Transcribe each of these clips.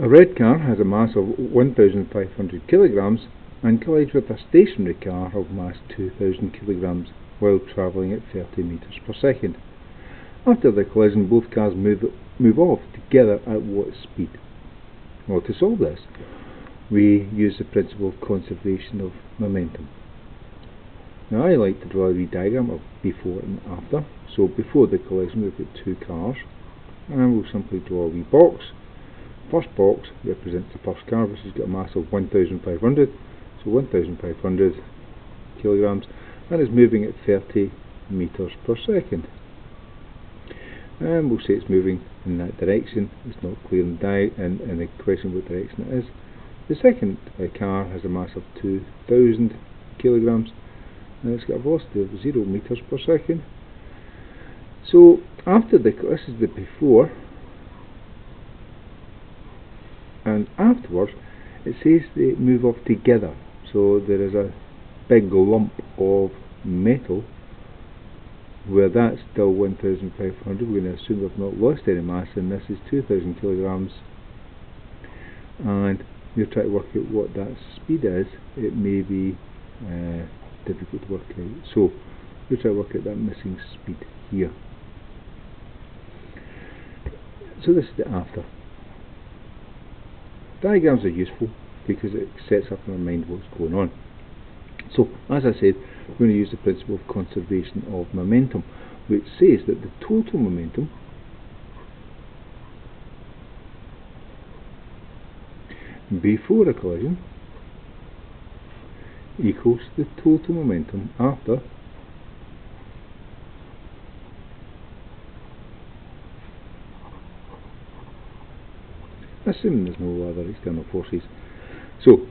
A red car has a mass of 1,500 kilograms and collides with a stationary car of mass 2,000 kilograms while travelling at 30 meters per second. After the collision, both cars move off together at what speed? Well, to solve this, we use the principle of conservation of momentum. Now, I like to draw a wee diagram of before and after. So before the collision, we've got two cars, and we'll simply draw a wee box. First box represents the first car, which has got a mass of 1,500, so 1,500 kilograms, and is moving at 30 meters per second. And we'll say it's moving in that direction. It's not clear in the question what direction it is. The second car has a mass of 2,000 kilograms, and it's got a velocity of 0 meters per second. So after this is the before, and afterwards it says they move off together. So there is a big lump of metal where that's still 1,500. We're going to assume they've not lost any mass, and this is 2,000 kilograms, and you're trying to work out what that speed is. It may be difficult to work out, so we'll try to work out that missing speed here. So this is the after. Diagrams are useful because it sets up in our mind what's going on. So, as I said, we're going to use the principle of conservation of momentum, which says that the total momentum before a collision equals the total momentum after assuming there's no other external forces. So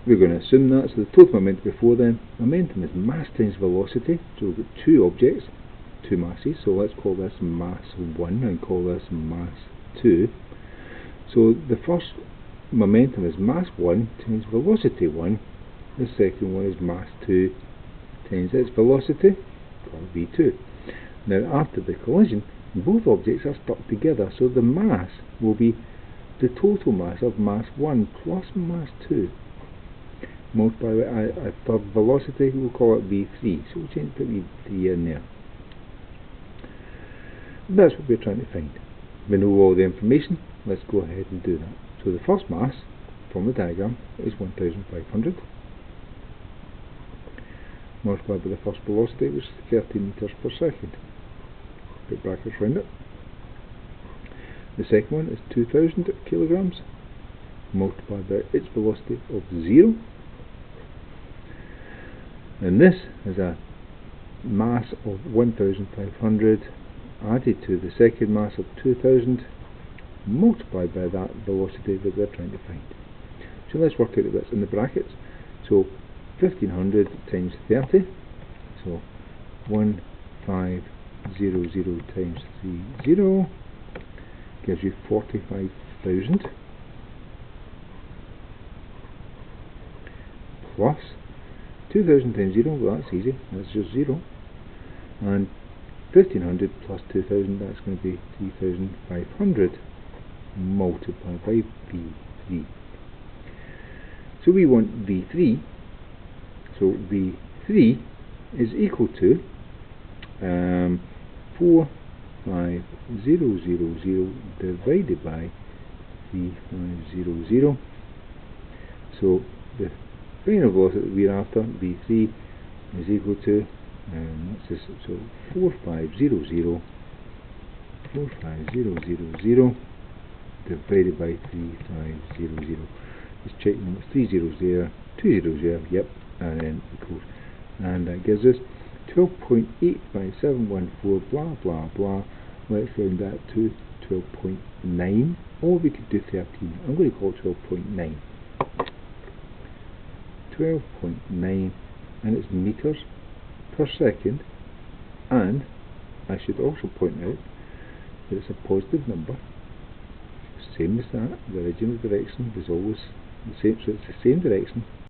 we're going to assume that. So the total momentum before then, momentum is mass times velocity. So we've got two objects, two masses. So let's call this mass 1 and call this mass 2. So the first momentum is mass 1 times velocity 1. The second one is mass 2 times its velocity, called v2. Now after the collision, both objects are stuck together, so the mass will be the total mass of mass 1 plus mass 2 multiplied by for velocity, we'll call it v3, so we'll change put v3 in there. That's what we're trying to find. We know all the information, let's go ahead and do that. So the first mass from the diagram is 1,500 multiplied by the first velocity, which is 30 meters per second. Put brackets around it. The second one is 2,000 kilograms multiplied by its velocity of 0. And this is a mass of 1,500 added to the second mass of 2,000 multiplied by that velocity that we're trying to find. So let's work out what's in the brackets. So 1,500 times 30, so 1,500 times 30 gives you 45,000 plus 2,000 times 0, well that's easy, that's just 0, and 1,500 plus 2,000, that's going to be 3,500 multiplied by V3. So we want V3, so V3 is equal to 4,500 divided by 3,500. So the final velocity that we're after, V3, is equal to so 4,500 divided by 3,500. Just checking them, it's 3 zeros there, 2 zeros there, yep, and then equals, and that gives us 12.85714 blah blah blah. Let's round that to 12.9, or we could do 13. I'm going to call it 12.9. 12.9, and it's meters per second, and I should also point out that it's a positive number, same as that. The original direction is always the same, so it's the same direction